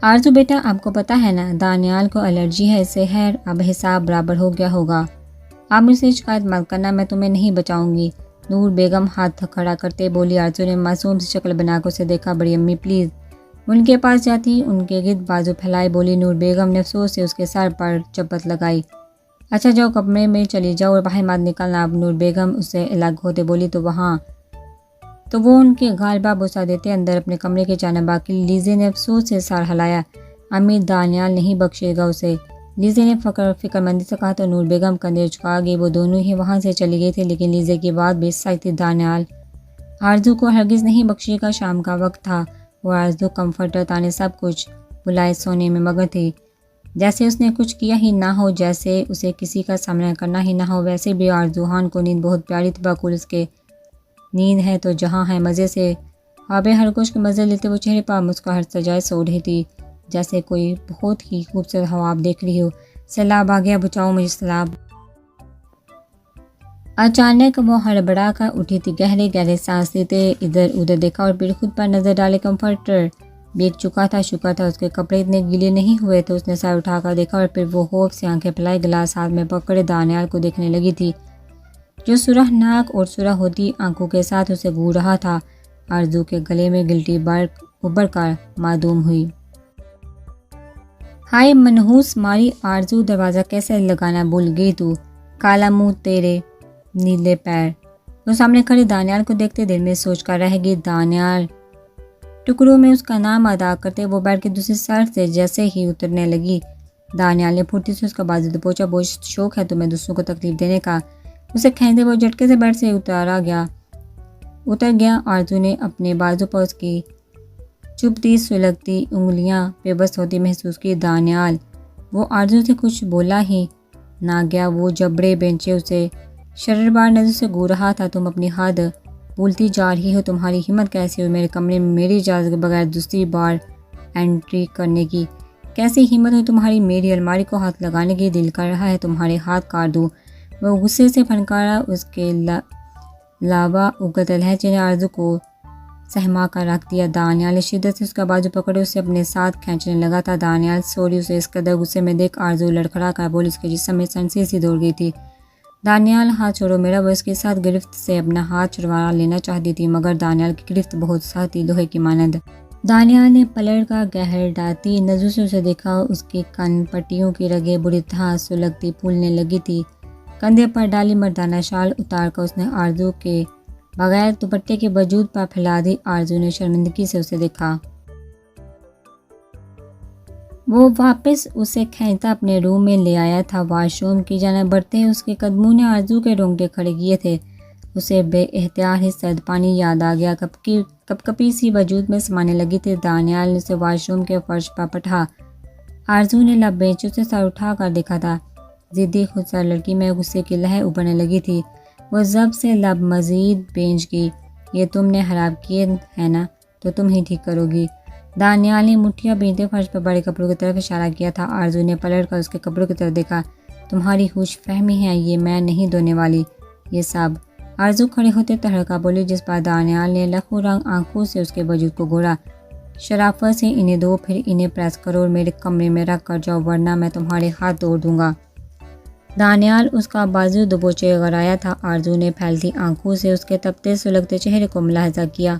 آرزو بیٹا آپ کو پتہ ہے نا دانیال کو الرجی ہے، اس سے خیر اب حساب برابر ہو گیا ہوگا۔ آپ مجھ سے شکایت مت کرنا، میں تمہیں نہیں بچاؤں گی۔ نور بیگم ہاتھ کھڑا کرتے بولی۔ آرزو نے معصوم سی شکل بنا کر اسے دیکھا۔ بڑی امی پلیز، ان کے پاس جاتی ان کے گرد بازو پھیلائے بولی نور بیگم نے افسوس سے اس کے سر پر چپت لگائی۔ اچھا جاؤ کمرے میں چلی جاؤ اور باہر مت نکلنا۔ اب نور بیگم اس سے الگ ہوتے بولی تو وہ ان کے غالبہ بوسہ دیتے اندر اپنے کمرے کے جانب باقی لیزے نے افسوس سے سر ہلایا۔ امی دانیال نہیں بخشے گا اسے، لیزے نے فکر مندی سے کہا تو نور بیگم کندھے جھکا گئی۔ وہ دونوں ہی وہاں سے چلی گئی تھی لیکن لیزے کی بات بھی سچ تھی۔ دانیال آرزو کو ہرگز نہیں بخشے گا۔ شام کا وقت تھا اور آرزو کمفرٹر تانے سب کچھ بلائے سونے میں مگن تھی، جیسے اس نے کچھ کیا ہی نہ ہو، جیسے اسے کسی کا سامنا کرنا ہی نہ ہو۔ ویسے بھی آرزوہان کو نیند بہت پیاری تھی، بقول اس کے نیند ہے تو جہاں ہے مزے سے خواب ہر کچھ کے مزے لیتے وہ چہرے پر مسکراہٹ سجائے سو رہی تھی جیسے کوئی بہت ہی خوبصورت خواب دیکھ رہی ہو۔ سیلاب آ گیا، بچاؤ مجھے سیلاب۔ اچانک وہ ہڑبڑا کر اٹھی تھی، گہرے گہرے سانس لیتے ادھر ادھر دیکھا اور پھر خود پر نظر ڈالے۔ کمفرٹر بیگ چکا تھا، شکر تھا اس کے کپڑے اتنے گیلے نہیں ہوئے تھے۔ اس نے سر اٹھا کر دیکھا اور پھر وہ خوف سے آنکھیں پھیلائے گلاس ہاتھ میں پکڑے دانیال کو دیکھنے لگی تھی جو سرخ ناک اور سرخ ہوتی آنکھوں کے ساتھ اسے گھور رہا تھا۔ آرزو کے گلے میں گلٹی برق ابھر کر معدوم ہوئی۔ ہائے منحوس ماری آرزو، دروازہ کیسے لگانا بھول گئی تو، کالا منہ تیرے نیلے پیر۔ وہ سامنے کھڑے دانیال کو دیکھتے دل میں سوچ کر رہ گئی۔ دانیال ٹکڑوں میں اس کا نام ادا کرتے وہ بیٹھ کے دوسری سائڈ سے جیسے ہی اترنے لگی۔ دانیال نے پھرتی سے اس کا بازو تو پوچھا، بہت شوق ہے تمہیں دوسروں کو تکلیف دینے کا؟ اسے کھینچتے وہ جھٹکے سے بیٹھ سے اتر گیا۔ آرزو نے اپنے بازو پر اس کی چبھتی سلگتی انگلیاں بے بس ہوتی محسوس کی۔ دانیال وہ آرزو سے کچھ بولا ہی نہ گیا، وہ جبڑے بینچے اسے شرربار نظر سے گھور رہا تھا۔ تم اپنی حد بھولتی جا رہی ہو، تمہاری ہمت کیسی ہوئی میرے کمرے میں میری اجازت کے بغیر دوسری بار انٹری کرنے کی؟ کیسی ہمت ہوئی تمہاری میری الماری کو ہاتھ لگانے کی؟ دل کر رہا ہے تمہارے ہاتھ کاٹ دوں۔ وہ غصے سے پھنکارا۔ اس کے لاوا اگلتے لہجے نے آرزو کو سہما کر رکھ دیا۔ دانیال نے شدت سے اس کا بازو پکڑے اسے اپنے ساتھ کھینچنے لگا تھا۔ دانیال سوری، اسے اس قدر غصے میں دیکھ آرزو لڑکھڑا کر بولی، اس کے جسم میں سنسی سی دوڑ گئی تھی۔ دانیال ہاتھ چھوڑو میرا۔ وہ اس کے ساتھ گرفت سے اپنا ہاتھ چھڑوا لینا چاہتی تھی مگر دانیال کی گرفت بہت سخت تھی، لوہے کی مانند۔ دانیال نے پلٹ کر گہراتی نظروں سے اسے دیکھا۔ اس کی کن پٹیوں کی رگیں بری طرح سلگتی پھولنے لگی تھی۔ کندھے پر ڈالی مردانہ شال اتار کر اس نے آرزو کے بغیر دوپٹے کے وجود پر پھیلا دی۔ آرزو نے شرمندگی سے اسے دیکھا۔ وہ واپس اسے کھینچتا اپنے روم میں لے آیا تھا۔ واش روم کی جانب بڑھتے اس کے قدموں نے آرزو کے رونگٹے کھڑے کیے تھے۔ اسے بے اختیار ہی سرد پانی یاد آ گیا، کپ کپی سی وجود میں سمانے لگی تھی۔ دانیال نے اسے واش روم کے فرش پر پٹھا۔ آرزو نے لب بینچوں سے سر اٹھا کر دیکھا تھا۔ ضدی خودسر لڑکی میں غصے کی لہر ابھرنے لگی تھی۔ وہ ضبط سے لب مزید بینچ کی۔ یہ تم نے خراب کیے ہیں نا تو تم ہی ٹھیک کرو گی۔ دانیال نے مٹھیاں بینتے فرش پر بڑے کپڑوں کی طرف اشارہ کیا تھا۔ آرزو نے پلٹ کر اس کے کپڑوں کی طرف دیکھا۔ تمہاری ہوش فہمی ہے، یہ میں نہیں دھونے والی یہ سب۔ آرزو کھڑے ہوتے تہلکا بولی، جس پر دانیال نے لکھوں رنگ آنکھوں سے اس کے وجود کو گھورا۔ شرافت سے انہیں دو، پھر انہیں پریس کرو اور میرے کمرے میں رکھ کر جاؤ ورنہ میں تمہارے ہاتھ توڑ دوں گا۔ دانیال اس کا بازو دبوچے غرایا تھا۔ آرزو نے پھیلتی آنکھوں سے اس کے تپتے سلگتے چہرے کو ملاحظہ کیا۔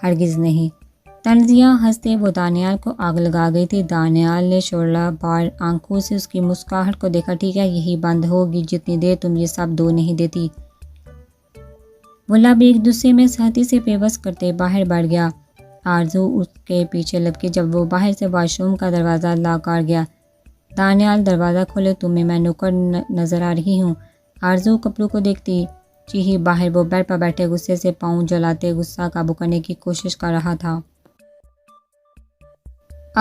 ہرگز نہیں۔ تنزیہ ہنستے وہ دانیال کو آگ لگا گئی تھی۔ دانیال نے شعلہ بار آنکھوں سے اس کی مسکراہٹ کو دیکھا۔ ٹھیک ہے، یہی بند ہوگی جتنی دیر تم یہ سب دو نہیں دیتی۔ وہ لب ایک دوسرے میں سختی سے پیوست کرتے باہر بڑھ گیا۔ آرزو اس کے پیچھے لپکی جب وہ باہر سے واش روم کا دروازہ لاکار گیا۔ دانیال دروازہ کھولے، تمہیں میں نوکر نظر آ رہی ہوں؟ آرزو کپڑوں کو دیکھتی چیخی باہر۔ وہ بیڈ پر بیٹھے غصے سے پاؤں جلاتے غصہ قابو کرنے کی کوشش کر رہا تھا۔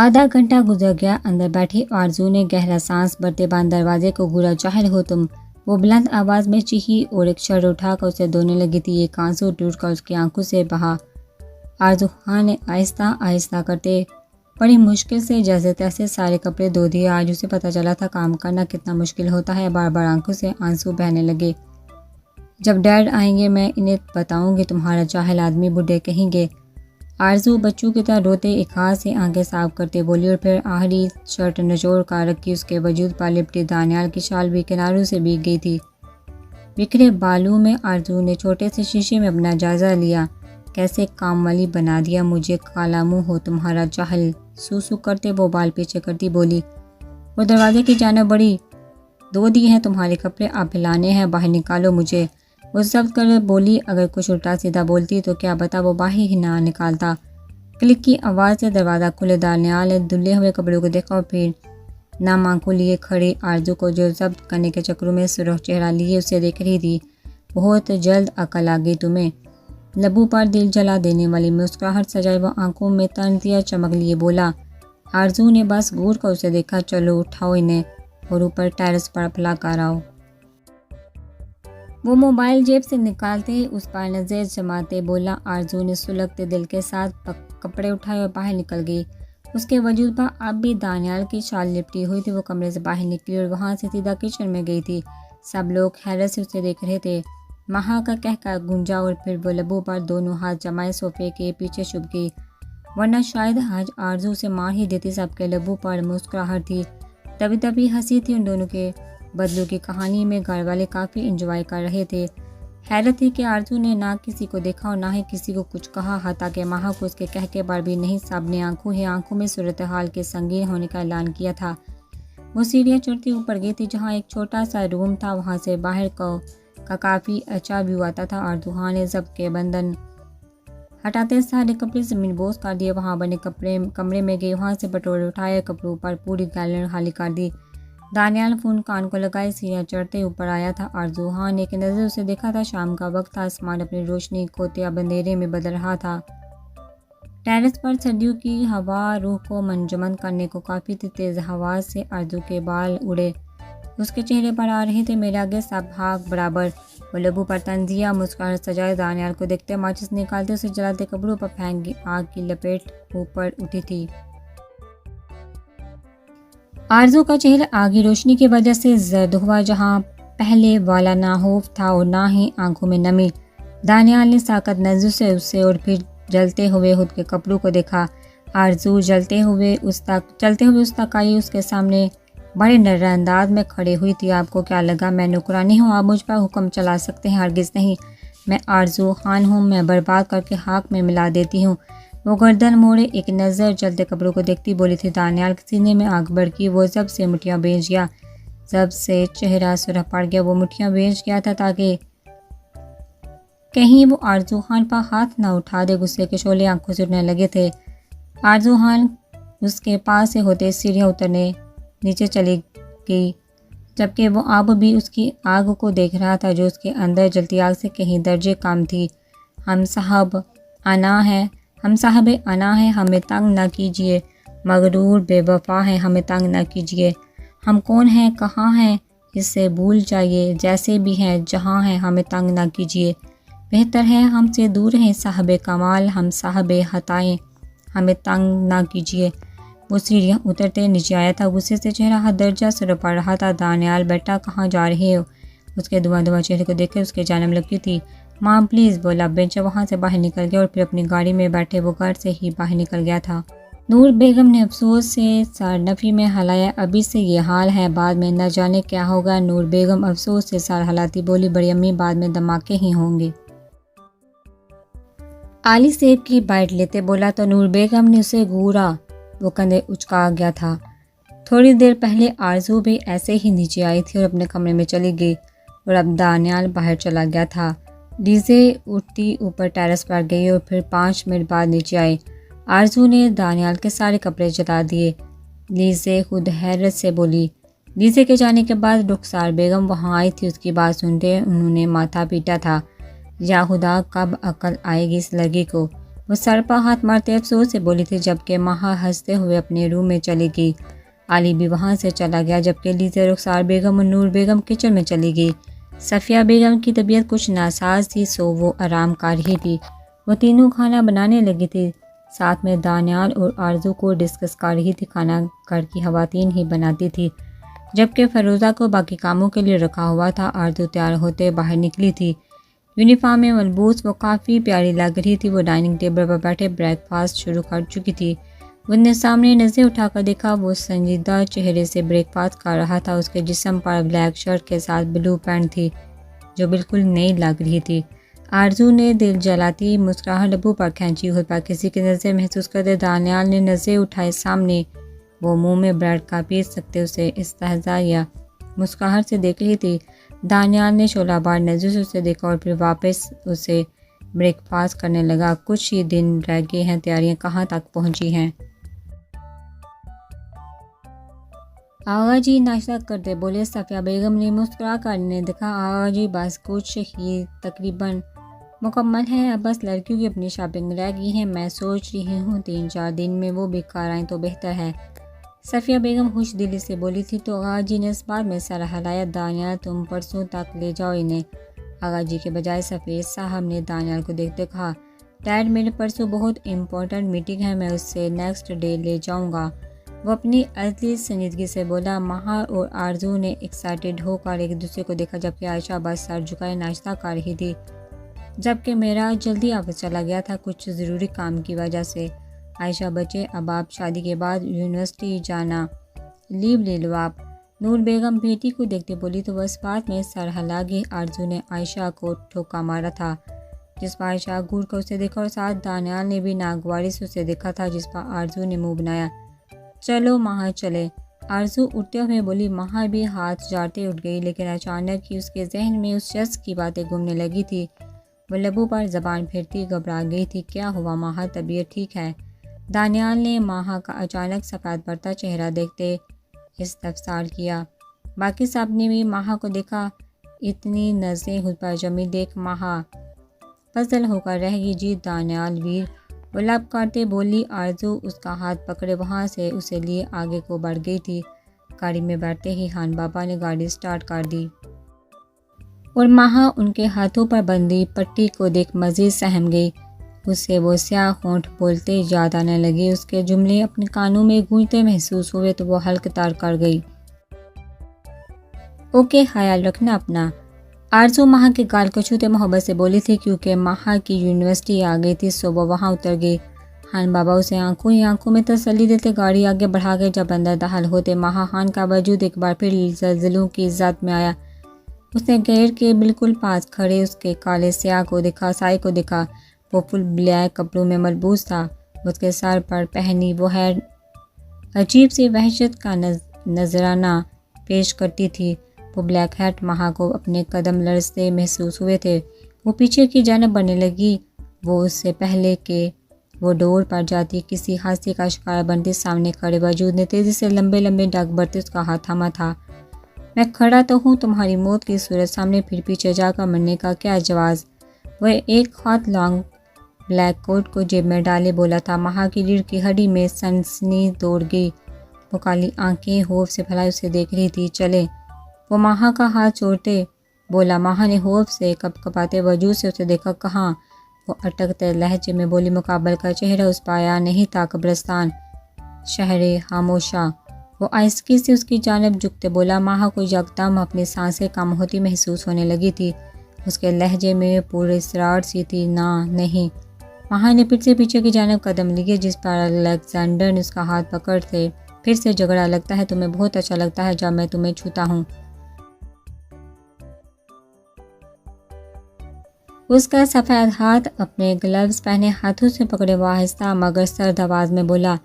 آدھا گھنٹہ گزر گیا۔ اندر بیٹھی آرزو نے گہرا سانس بھرتے بند دروازے کو گھورا۔ ظاہر ہو تم، وہ بلند آواز میں چیخی اور ایک شر اٹھا کر اسے دھونے لگی تھی۔ ایک آنسو ٹوٹ کر اس کی آنکھوں سے بہا۔ آرزو خان نے آہستہ آہستہ کرتے بڑی مشکل سے جیسے تیسے سارے کپڑے دھو دیے۔ آج اسے پتہ چلا تھا کام کرنا کتنا مشکل ہوتا ہے۔ بار بار آنکھوں سے آنسو بہنے لگے۔ جب ڈیڈ آئیں گے میں انہیں بتاؤں گی، تمہارا جاہل آدمی، بڈھے کہیں گے۔ آرزو بچوں کی طرح روتے ایک ہاتھ سے آنکھیں صاف کرتے بولی اور پھر آخری شرٹ نچوڑ کر رکھی اس کے وجود پر لپٹی دانیال کی شال بھی کناروں سے بھیگ گئی تھی۔ بکھرے بالوں میں آرزو نے چھوٹے سے شیشے میں اپنا جائزہ لیا۔ کیسے کام والی بنا دیا مجھے، کالا منہ ہو تمہارا جاہل، سو کرتے وہ بال پیچھے کرتی بولی۔ وہ دروازے کی جانب بڑھی۔ دو دیے ہیں تمہارے کپڑے، آپ پھیلانے ہیں، باہر نکالو مجھے۔ وہ ضبط کر بولی، اگر کچھ الٹا سیدھا بولتی تو کیا پتا وہ باہر ہی نہ نکالتا۔ کلک کی آواز سے دروازہ کھلے، دانیال نے دھلے ہوئے کپڑوں کو دیکھا اور پھر نام آنکھوں لیے کھڑی آرزو کو جو ضبط کرنے کے چکروں میں سرخ چہرہ لیے اسے دیکھ رہی تھی۔ بہت جلد عقل آ گئی تمہیں۔ لبوں پر دل جلا دینے والی مسکراہٹ سجائے وہ آنکھوں میں تنزیہ چمک لیے بولا۔ آرزو نے بس گور کر اسے دیکھا۔ چلو اٹھاؤ انہیں اور اوپر ٹیرس پر پھیلا کر آؤ۔ وہ موبائل جیب سے نکالتے اس پر نظر جماتے بولا۔ آرزو نے سلگتے دل کے ساتھ کپڑے اٹھائے اور باہر نکل گئی۔ اس کے وجود پر اب بھی دانیال کی شال لپٹی ہوئی تھی۔ وہ کمرے سے باہر نکلی اور وہاں سے سیدھا کچن میں گئی تھی۔ سب لوگ حیرت سے اسے دیکھ رہے تھے۔ مہا کا کہکہا گونجا اور پھر وہ لبوں پر دونوں ہاتھ جمائے صوفے کے پیچھے چھپ گئی، ورنہ شاید آج آرزو سے مار ہی دیتی۔ سب کے لبوں پر مسکراہٹ تھی، تبھی تبھی ہنسی تھی۔ ان دونوں کے بدلوں کی کہانی میں گھر والے کافی انجوائے کر رہے تھے۔ حیرت تھی کہ آرزو نے نہ کسی کو دیکھا اور نہ ہی کسی کو کچھ کہا، حتیٰ کہ مہا کو اس کے کہکے پر بھی نہیں۔ سب نے آنکھوں ہی آنکھوں میں صورتحال کے سنگین ہونے کا اعلان کیا تھا۔ وہ سیڑھیاں چڑھتی اوپر گئی تھی جہاں ایک چھوٹا سا روم تھا، وہاں سے باہر کا کافی اچھا ویو آتا تھا۔ آرزو خان نے ضبط کے بندھن ہٹاتے سارے کپڑے زمین بوس کر دیے، وہاں بنے کمرے میں گئی، وہاں سے پٹورے اٹھائے، کپڑوں پر پوری گیلری خالی کر دی۔ دانیال فون کان کو لگائے سیڑھیاں چڑھتے اوپر آیا تھا۔ آرزو خان نے ایک نظر اسے دیکھا تھا۔ شام کا وقت تھا، آسمان اپنی روشنی کھوتے اب اندھیرے میں بدل رہا تھا۔ ٹیرس پر سردیوں کی ہوا روح کو منجمد کرنے کو کافی تھی۔ تیز ہوا سے آرزو کے بال اڑے اس کے چہرے پر آ رہے تھے۔ میرے آگے سب بھاگ برابر۔ وہ لبوں پر تنزیہ مسکراہٹ سجائے دانیال کو دیکھتے ماچس نکالتے اسے جلاتے کپڑوں پر پھینک گئی۔ آگ کی لپیٹ اوپر اٹھی تھی۔ آرزو کا چہرہ آگی روشنی کی وجہ سے زرد ہوا، جہاں پہلے والا نہ خوف تھا اور نہ ہی آنکھوں میں نمی۔ دانیال نے ساکت نظر سے اسے اور پھر جلتے ہوئے خود کے کپڑوں کو دیکھا۔ آرزو چلتے ہوئے اس تک آئی، اس کے سامنے بڑے نرم انداز میں کھڑے ہوئی تھی۔ آپ کو کیا لگا میں نوکرانی ہوں؟ آپ مجھ پر حکم چلا سکتے ہیں؟ ہرگز نہیں، میں آرزو خان ہوں، میں برباد کر کے خاک میں ملا دیتی ہوں۔ وہ گردن موڑے ایک نظر جلتے کپڑوں کو دیکھتی بولی تھی۔ دانیال کے سینے میں آگ بھڑکی، وہ ضبط سے مٹھیاں بھیج گیا، ضبط سے چہرہ سرخ پڑ گیا۔ وہ مٹھیاں بھیج گیا تھا تاکہ کہیں وہ آرزو خان پر ہاتھ نہ اٹھا دے۔ غصے کے شعلے آنکھوں سے اٹھنے لگے تھے۔ آرزو خان اس کے پاس سے ہوتے سیڑھیاں اترنے نیچے چلی گئی، جبکہ وہ اب بھی اس کی آگ کو دیکھ رہا تھا جو اس کے اندر جلتی آگ سے کہیں درجے کم تھی۔ ہم صاحب انا ہے، ہمیں تنگ نہ کیجیے، مغرور بے وفا ہے، ہمیں تنگ نہ کیجیے۔ ہم کون ہیں، کہاں ہیں، اس سے بھول جائیے، جیسے بھی ہیں، جہاں ہیں، ہمیں تنگ نہ کیجیے۔ بہتر ہے ہم سے دور ہیں صاحب کمال، ہم صاحب خطائیں، ہمیں تنگ نہ کیجیے۔ وہ سیڑھیاں اترتے نیچے آیا تھا، غصے سے چہرہ ہر درجہ سرخ پڑ رہا تھا۔ دانیال بیٹا کہاں جا رہے ہو؟ اس کے دھواں چہرے کو دیکھ کر اس کی جانب لگی تھی۔ ماں پلیز بولا۔ بینچا وہاں سے باہر نکل گیا اور پھر اپنی گاڑی میں بیٹھے وہ گھر سے ہی باہر نکل گیا تھا۔ نور بیگم نے افسوس سے سر نفی میں ہلایا، ابھی سے یہ حال ہے، بعد میں نہ جانے کیا ہوگا۔ نور بیگم افسوس سے سر ہلاتی بولی، بڑی امی بعد میں دھماکے ہی ہوں گے۔ علی سیب کی بائٹ لیتے بولا تو نور بیگم نے اسے گھورا، وہ کندھے اچکا گیا تھا۔ تھوڑی دیر پہلے آرزو بھی ایسے ہی نیچے آئی تھی اور اپنے کمرے میں چلی گئی اور اب دانیال باہر چلا گیا تھا۔ لیزے اٹھتی اوپر ٹیرس پر گئی اور پھر 5 منٹ بعد نیچے آئی۔ آرزو نے دانیال کے سارے کپڑے جلا دیے، لیزے خود حیرت سے بولی۔ لیزے کے جانے کے بعد رخسار بیگم وہاں آئی تھی، اس کی بات سنتے انہوں نے ماتھا پیٹا تھا۔ یا خدا، کب عقل آئے گی اس لڑکی کو؟ وہ سر پر ہاتھ مارتے افسوس سے بولی تھی، جبکہ مہا ہنستے ہوئے اپنے روم میں چلی گئی۔ علی بھی وہاں سے چلا گیا، جبکہ لیزے، رخسار بیگم اور نور بیگم کچن میں چلی گئی۔ صفیہ بیگم کی طبیعت کچھ ناساز تھی، سو وہ آرام کر رہی تھی۔ وہ تینوں کھانا بنانے لگی تھی، ساتھ میں دانیال اور آرزو کو ڈسکس کر رہی تھی۔ کھانا گھر کی خواتین ہی بناتی تھی، جبکہ فیروزہ کو باقی کاموں کے لیے رکھا ہوا تھا۔ آرزو تیار ہوتے باہر نکلی تھی، یونیفارم میں ملبوس وہ کافی پیاری لگ رہی تھی۔ وہ ڈائننگ ٹیبل پر بیٹھے بریک فاسٹ شروع کر چکی تھی۔ وہ نے سامنے نظر اٹھا کر دیکھا، وہ سنجیدہ چہرے سے بریک فاسٹ کھا رہا تھا۔ اس کے جسم پر بلیک شرٹ کے ساتھ بلو پینٹ تھی جو بالکل نئی لگ رہی تھی۔ آرزو نے دل جلاتی مسکراہٹ لبوں پر کھینچی۔ خود پر کسی کی نظر محسوس کرتے دانیال نے نظر اٹھائے سامنے وہ منہ میں بریڈ کا پیس رکھتے اسے استہزاء یا مسکراہٹ سے دیکھ رہی تھی۔ دانیال نے شعلہ بار نظر سے اسے دیکھا اور پھر واپس اسے بریک فاسٹ کرنے لگا۔ کچھ ہی دن رہ گئے ہیں، تیاریاں کہاں تک پہنچی ہیں؟ آغا جی ناشتہ کرتے بولے۔ صفیہ بیگم نے مسکرا کر نے دیکھا۔ آغا جی بس کچھ ہی تقریباً مکمل ہے، اب بس لڑکیوں کی اپنی شاپنگ رہ گئی ہے۔ میں سوچ رہی ہوں 3-4 دن میں وہ بھی کار آئیں تو بہتر ہے، صفیہ بیگم خوش دلی سے بولی تھی۔ تو آغا جی نے اس بات میں سر ہلایا۔ دانیال تم پرسوں تک لے جاؤ انہیں، آغا جی کے بجائے سفیر صاحب نے دانیال کو دیکھتے کہا۔ ڈیڈ میرے پرسوں بہت امپورٹنٹ میٹنگ ہے، میں اسے نیکسٹ ڈے لے جاؤں گا، وہ اپنی اصلی سنجیدگی سے بولا۔ مہا اور آرزو نے ایکسائٹڈ ہو کر ایک دوسرے کو دیکھا، جبکہ عائشہ بس سر جھکائے ناشتہ کر رہی تھی۔ جبکہ میرا جلدی آفس چلا گیا تھا کچھ ضروری کام کی وجہ سے۔ عائشہ بچے اب آپ شادی کے بعد یونیورسٹی جانا، لیو لے لو آپ، نور بیگم بیٹی کو دیکھتے بولی تو وہ اس بات میں سر ہلا گئی۔ آرزو نے عائشہ کو ٹھوکا مارا تھا جس پر عائشہ گور کر اسے دیکھا اور ساتھ دانیال نے بھی ناگواری سے اسے دیکھا تھا جس پر آرزو نے منہ بنایا۔ چلو مہا چلے، آرزو اٹھتے ہوئے بولی۔ مہا بھی ہاتھ جاڑتے اٹھ گئی، لیکن اچانک ہی اس کے ذہن میں اس شخص کی باتیں گھومنے لگی تھی۔ وہ لبوں پر زبان پھیرتی گھبرا گئی تھی۔ کیا ہوا مہا، طبیعت ٹھیک ہے؟ دانیال نے مہا کا اچانک سفید پڑتا چہرہ دیکھتے استفسار کیا۔ باقی سب نے بھی مہا کو دیکھا۔ اتنی نظریں خود پر جمی دیکھ مہا پزل ہو کر رہ گئی۔ جی دانیال ویر، وہ لب کاٹتے بولی۔ آرزو اس کا ہاتھ پکڑے وہاں سے اسے لیے آگے کو بڑھ گئی تھی۔ گاڑی میں بیٹھتے ہی خان بابا نے گاڑی سٹارٹ کر دی اور مہا ان کے ہاتھوں پر بندھی پٹی کو دیکھ مزید سہم گئی۔ اسے وہ سیاہ ہونٹ بولتے یاد آنے لگے، اس کے جملے اپنے کانوں میں گونجتے محسوس ہوئے تو وہ حلق تار کر گئی۔ اوکے، خیال رکھنا اپنا، آرزو مہا کے گال کو چھوتے محبت سے بولی تھی۔ کیونکہ مہا کی یونیورسٹی آ گئی تھی سو وہ وہاں اتر گئی۔ خان بابا اسے آنکھوں ہی آنکھوں میں تسلی دیتے گاڑی آگے بڑھا گئے۔ جب اندر داخل ہوتے مہا خان کا وجود ایک بار پھر زلزلوں کی زد میں آیا۔ اس نے گیٹ کے بالکل پاس کھڑے اس کے کالے سیاہ کو دیکھا، سائے کو دیکھا۔ وہ فل بلیک کپڑوں میں ملبوس تھا۔ اس کے سر پر پہنی وہ ہیئر عجیب سی وحشت کا نذرانہ پیش کرتی تھی۔ وہ بلیک ہیٹ مہا کو اپنے قدم لرزتے محسوس ہوئے تھے۔ وہ پیچھے کی جانب بڑھنے لگی۔ وہ اس سے پہلے کہ وہ ڈور پر جاتی کسی حادثے کا شکار بنتی، سامنے کھڑے وجود نے تیزی سے لمبے لمبے ڈگ بھرتے اس کا ہاتھ تھاما تھا۔ میں کھڑا تو ہوں تمہاری موت کی صورت سامنے، پھر پیچھے جا کر مرنے کا کیا جواز؟ وہ ایک ہاتھ لانگ بلیک کوٹ کو جیب میں ڈالے بولا تھا۔ مہا کی ریڑھ کی ہڈی میں سنسنی دوڑ گئی۔ وہ کالی آنکھیں خوف سے پھیلائے اسے دیکھ رہی تھی۔ چلے، وہ مہا کا ہاتھ چھوڑتے بولا۔ مہا نے خوف سے کپ کپاتے وجود سے اسے دیکھا۔ کہاں؟ وہ اٹکتے لہجے میں بولی۔ مقابل کا چہرہ اس پر آیا نہیں تھا، قبرستان، شہر خاموشہ۔ وہ آہستگی سے اس کی جانب جھکتے بولا۔ مہا کو یکدم اپنی سانسیں کم ہوتی محسوس ہونے لگی تھی۔ اس کے لہجے میں پورے اصرار سی تھی۔ نہیں۔ مہا نے پھر سے پیچھے کی جانب قدم لیے جس پر الیگزینڈر نے اس کا ہاتھ پکڑتے پھر سے جھگڑا لگتا ہے، تمہیں بہت اچھا لگتا ہے جب میں تمہیں چھوتا ہوں۔ اس کا سفید ہاتھ اپنے گلوز پہنے ہاتھوں سے پکڑے وہ آہستہ مگر سرد آواز میں بولا۔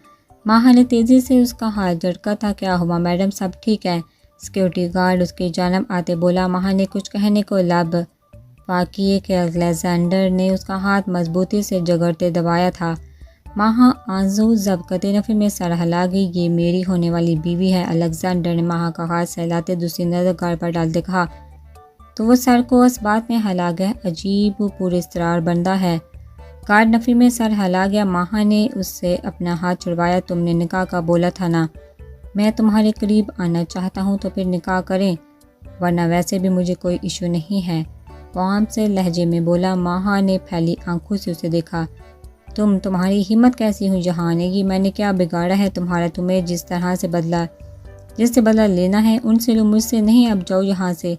مہا نے تیزی سے اس کا ہاتھ جھٹکا تھا۔ کیا ہوا میڈم، سب ٹھیک ہے؟ سیکیورٹی گارڈ اس کی جانب آتے بولا۔ مہا نے کچھ کہنے کو لب پاکیے کہ الیگزینڈر نے اس کا ہاتھ مضبوطی سے جگڑتے دبایا تھا۔ مہا آنسو ضبط نفی میں سر ہلا گئی۔ یہ میری ہونے والی بیوی ہے، الیگزینڈر نے مہا کا ہاتھ سہلاتے دوسری نظر گارڈ پر ڈالتے کہا۔ تو وہ سر کو اس بات میں ہلا گیا۔ عجیب پر اصرار بندہ ہے۔ گارڈ نفی میں سر ہلا گیا۔ مہا نے اس سے اپنا ہاتھ چھڑوایا۔ تم نے نکاح کا بولا تھا نا، میں تمہارے قریب آنا چاہتا ہوں تو پھر نکاح کریں، ورنہ ویسے بھی مجھے کوئی ایشو نہیں ہے، وہ عام سے لہجے میں بولا۔ مہا نے پھیلی آنکھوں سے اسے دیکھا۔ تمہاری ہمت کیسی ہوئی یہاں آنے کی؟ میں نے کیا بگاڑا ہے تمہارا؟ تمہیں جس سے بدلہ لینا ہے ان سے لو، مجھ سے نہیں، اب جاؤ یہاں سے۔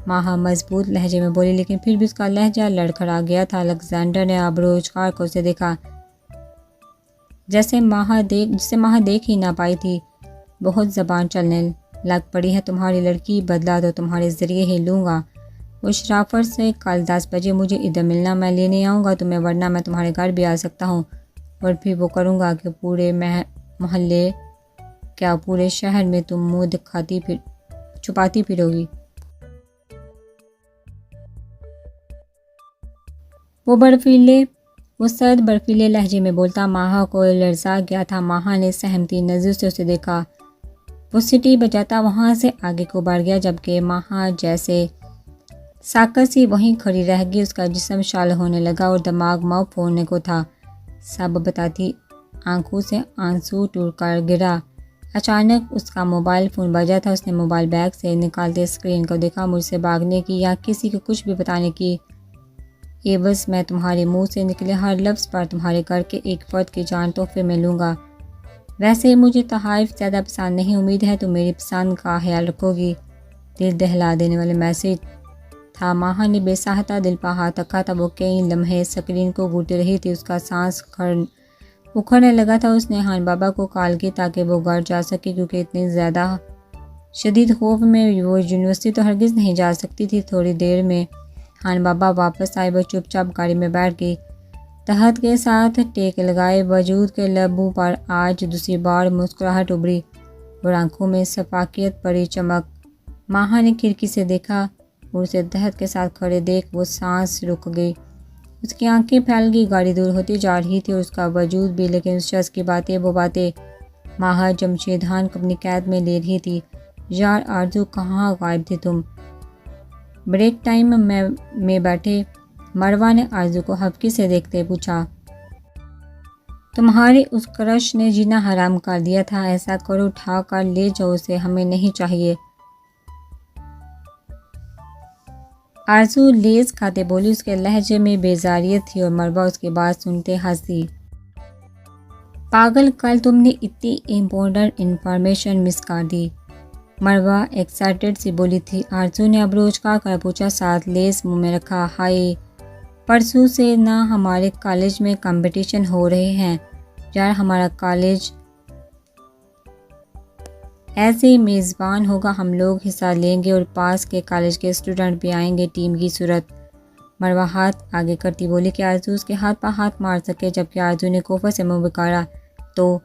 ماہا مضبوط لہجے میں بولی، لیکن پھر بھی اس کا لہجہ لڑکھڑا گیا تھا۔ الیگزینڈر نے آبرو اچکار کر اسے دیکھا، جسے ماہا دیکھ ہی نہ پائی تھی۔ بہت زبان چلنے لگ پڑی ہے تمہاری لڑکی، بدلہ تو تمہارے ذریعے ہی لوں گا۔ وہ شرافت سے، کل 10 بجے مجھے ادھر ملنا، میں لینے آؤں گا تمہیں، ورنہ میں تمہارے گھر بھی آ سکتا ہوں، اور پھر وہ کروں گا کہ پورے محلے، کیا پورے شہر میں تم منہ چھپاتی پھرو گی۔ وہ سرد برفیلے لہجے میں بولتا ماہا کو لرزا گیا تھا۔ ماہا نے سہمتی نظر سے اسے دیکھا۔ وہ سٹی بجاتا وہاں سے آگے کو بڑھ گیا، جبکہ ماہا جیسے ساکت سی وہیں کھڑی رہ گئی۔ اس کا جسم شال ہونے لگا اور دماغ مؤ پھوڑنے کو تھا۔ سب بتاتی آنکھوں سے آنسو ٹور کر گرا۔ اچانک اس کا موبائل فون بجا تھا۔ اس نے موبائل بیگ سے نکالتے اسکرین کو دیکھا۔ مجھ سے بھاگنے کی یا کسی کو کچھ بھی بتانے کی عوض میں تمہارے منہ سے نکلے ہر لفظ پر تمہارے گھر کے ایک فرد کی جان تحفے میں لوں گا۔ ویسے مجھے تحائف زیادہ پسند نہیں، امید ہے تم میری پسند کا خیال رکھو گی۔ دل دہلا دینے والے میسج تھا۔ ماہا نے بے ساختہ دل پر ہاتھ رکھا تھا۔ وہ کئی لمحے اسکرین کو گھورتی رہی تھی۔ اس کا سانس اکھڑنے لگا تھا۔ اس نے ہان بابا کو کال کی تاکہ وہ گھر جا سکے، کیونکہ اتنی زیادہ شدید خوف میں وہ یونیورسٹی تو ہرگز نہیں جا سکتی تھی۔ تھوڑی دیر میں ہان بابا واپس آئے۔ وہ چپ چاپ گاڑی میں بیٹھ گئی، تہت کے ساتھ ٹیک لگائے۔ وجود کے لبوں پر آج دوسری بار مسکراہٹ ابھری اور آنکھوں میں شفقت بھری چمک۔ ماہا نے کھڑکی سے دیکھا اور اسے تہت کے ساتھ کھڑے دیکھ وہ سانس رک گئی۔ اس کی آنکھیں پھیل گئی۔ گاڑی دور ہوتی جا رہی تھی اور اس کا وجود بھی، لیکن اس شخص کی باتیں، وہ باتیں ماہا جمشید خان کو اپنی قید میں لے رہی تھی۔ یار آرزو، کہاں غائب تھی تم؟ بریک ٹائم میں بیٹھے مروہ نے آرزو کو ہفکی سے دیکھتے پوچھا۔ تمہارے اس کرش نے جینا حرام کر دیا تھا، ایسا کرو اٹھا کر لے جاؤ اسے، ہمیں نہیں چاہیے۔ آرزو لیز کھاتے بولی۔ اس کے لہجے میں بیزاریت تھی اور مروہ اس کی بات سنتے ہنس دی۔ پاگل، کل تم نے اتنی امپورٹنٹ انفارمیشن مس کر دی، مروہ ایکسائٹڈ سی بولی تھی۔ آرزو نے ابرو اچکا کر پوچھا، ساتھ لیز منہ میں رکھا۔ ہائے، پرسوں سے نہ ہمارے کالج میں کمپٹیشن ہو رہے ہیں یار، ہمارا کالج ایسے میزبان ہوگا، ہم لوگ حصہ لیں گے اور پاس کے کالج کے اسٹوڈنٹ بھی آئیں گے ٹیم کی صورت۔ مروہ ہاتھ آگے کرتی بولی کہ آرزو اس کے ہاتھ پر ہاتھ مار سکے، جبکہ آرزو نے کوفہ سے منہ بکارا۔ تو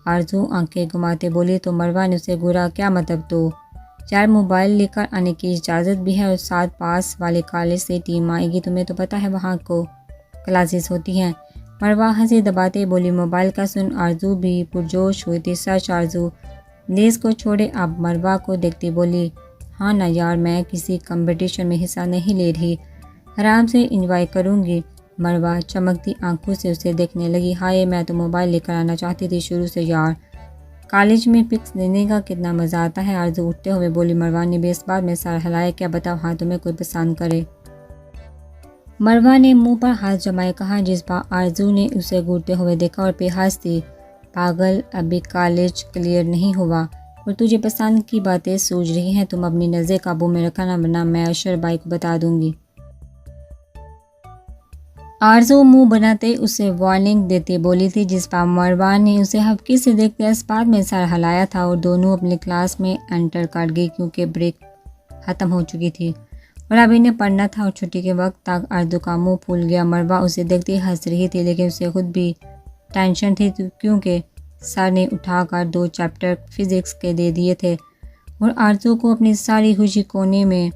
آرزو آنکھیں گھماتے بولی۔ تو مروہ نے اسے گھورا۔ کیا مطلب؟ تو یار موبائل لے کر آنے کی اجازت بھی ہے اور ساتھ پاس والے کالج سے ٹیم آئے گی، تمہیں تو پتہ ہے وہاں کو کلاسز ہوتی ہیں۔ مروہ ہنسی دباتے بولی۔ موبائل کا سن آرزو بھی پرجوش ہوئی تھی۔ سچ آرزو؟ لیز کو چھوڑے اب مروہ کو دیکھتی بولی۔ ہاں نا یار، میں کسی کمپٹیشن میں حصہ نہیں لے رہی، آرام سے انجوائے کروں گی۔ مروہ چمکتی آنکھوں سے اسے دیکھنے لگی۔ ہائے، میں تو موبائل لے کر آنا چاہتی تھی شروع سے یار، کالج میں پکس لینے کا کتنا مزہ آتا ہے۔ آرزو اٹھتے ہوئے بولی۔ مروہ نے بھی اس بات میں سر ہلایا۔ کیا بتاؤ، ہاں تمہیں کوئی پسند کرے؟ مروہ نے منہ پر ہاتھ جمائے کہا، جس پر آرزو نے اسے گھورتے ہوئے دیکھا اور پھر ہنس دی۔ پاگل، ابھی کالج کلیئر نہیں ہوا اور تجھے پسند کی باتیں سوچ رہی ہیں، تم اپنی نظریں قابو میں رکھنا ورنہ میں اشر بھائی کو بتا دوں گی۔ آرزو منہ بناتے اسے وارننگ دیتی بولی تھی، جس پر مروہ نے اسے ہفکی سے دیکھتے اس بات میں سر ہلایا تھا اور دونوں اپنی کلاس میں انٹر کر گئی، کیونکہ بریک ختم ہو چکی تھی اور اب انہیں پڑھنا تھا اور چھٹی کے وقت تک آرزو کا منہ پھول گیا۔ مروہ اسے دیکھتے ہنس رہی تھی، لیکن اسے خود بھی ٹینشن تھی، کیونکہ سر نے اٹھا کر 2 چیپٹر فزکس کے دے دیے تھے اور آرزو کو اپنی ساری خوشی کونے میں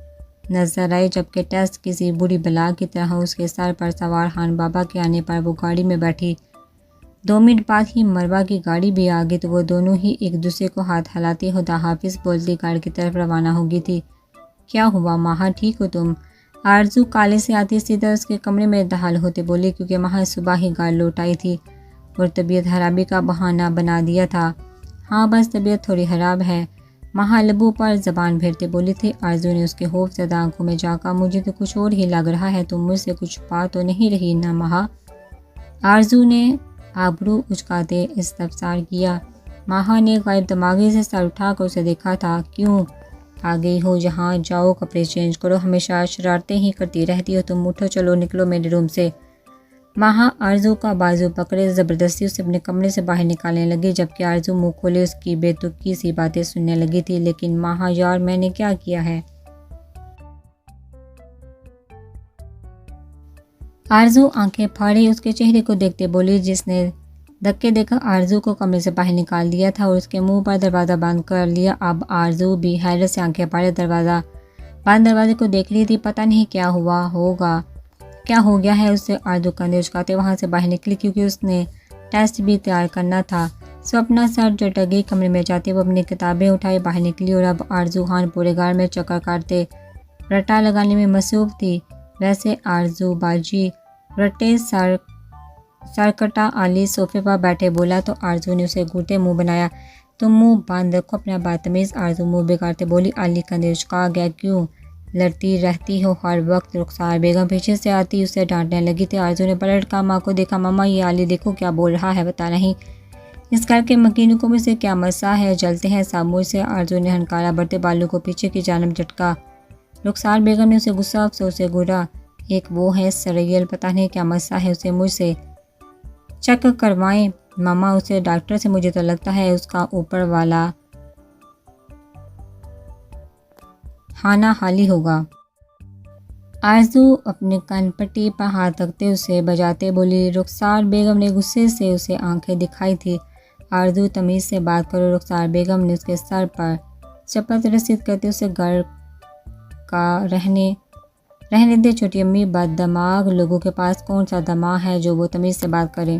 نظر آئی، جبکہ ٹیسٹ کسی بری بلا کی طرح اس کے سر پر سوار ہان بابا کے آنے پر وہ گاڑی میں بیٹھی۔ 2 منٹ بعد ہی مروہ کی گاڑی بھی آ گئی تو وہ دونوں ہی ایک دوسرے کو ہاتھ ہلاتے خدا حافظ بولتی گھر کی طرف روانہ ہو گئی تھی۔ کیا ہوا ماہا، ٹھیک ہو تم؟ آرزو کالج سے آتی سیدھا اس کے کمرے میں داخل ہوتے بولی، کیونکہ ماہا صبح ہی گھر لوٹ آئی تھی اور طبیعت خرابی کا بہانہ بنا دیا تھا۔ ہاں بس طبیعت تھوڑی خراب ہے، ماہا لبوں پر زبان پھیرتے بولی تھی۔ آرزو نے اس کے خوف زدہ آنکھوں میں جھانکا۔ مجھے تو کچھ اور ہی لگ رہا ہے، تم مجھ سے کچھ پا تو نہیں رہی نا ماہا؟ آرزو نے آبرو اچکاتے استفسار کیا۔ ماہا نے غائب دماغی سے سر اٹھا کر اسے دیکھا تھا۔ کیوں؟ آ گئی ہو، یہاں جاؤ کپڑے چینج کرو، ہمیشہ شرارتیں ہی کرتی رہتی ہو تم، اٹھو چلو نکلو میرے روم سے۔ ماہا آرزو کا بازو پکڑے زبردستی اسے اپنے کمرے سے باہر نکالنے لگی، جبکہ آرزو منہ کھولے اس کی بے تکی سی باتیں سننے لگی تھی۔ لیکن ماہا یار میں نے کیا کیا ہے؟ آرزو آنکھیں پھاڑے اس کے چہرے کو دیکھتے بولی، جس نے دھکے دے کر آرزو کو کمرے سے باہر نکال دیا تھا اور اس کے منہ پر دروازہ بند کر لیا۔ اب آرزو بھی حیرت سے آنکھیں پھاڑے دروازہ بند دروازے کو دیکھ رہی تھی۔ پتہ نہیں کیا ہوا ہوگا، کیا ہو گیا ہے اسے؟ آرزو کندھے اچکاتے وہاں سے باہر نکلی، کیونکہ اس نے ٹیسٹ بھی تیار کرنا تھا۔ سو اپنا سر جھٹک گئی، کمرے میں جاتے وہ اپنی کتابیں اٹھائے باہر نکلی، اور اب آرزو خان پورے گھر میں چکر کاٹتے رٹا لگانے میں مصروف تھی۔ ویسے آرزو باجی رٹے سرکٹا علی صوفے پر بیٹھے بولا تو آرزو نے اسے گھوٹے منہ بنایا۔ تم منہ بند رکھو اپنا بدتمیز۔ آرزو منہ بگاڑتے بولی۔ علی کندھے اچکا گیا۔ کیوں لڑتی رہتی ہو ہر وقت؟ رخسار بیگم پیچھے سے آتی اسے ڈانٹنے لگی تھی۔ آرزو نے پلٹ کر ماں کو دیکھا۔ ماما یہ علی دیکھو کیا بول رہا ہے، پتہ نہیں اس گھر کے مکینوں کو مجھ سے کیا مسئلہ ہے، جلتے ہیں سب مجھ سے۔ آرزو نے ہنکارا بڑھتے بالوں کو پیچھے کی جانب جھٹکا۔ رخسار بیگم نے اسے غصہ افسوس سے گھورا۔ ایک وہ ہے سریل، پتہ نہیں کیا مسئلہ ہے اسے مجھ سے، چیک کروائیں ماما اسے ڈاکٹر سے، مجھے تو لگتا ہے اس کا اوپر والا خانہ خالی ہوگا۔ آرزو اپنے کن پٹی پر ہاتھ رکھتے اسے بجاتے بولی۔ رخسار بیگم نے غصے سے اسے آنکھیں دکھائی تھی۔ آرزو تمیز سے بات کرو۔ رخسار بیگم نے اس کے سر پر چپت رسید کرتے اسے گھر کا رہنے دے چھوٹی امی، بد دماغ لوگوں کے پاس کون سا دماغ ہے جو وہ تمیز سے بات کریں؟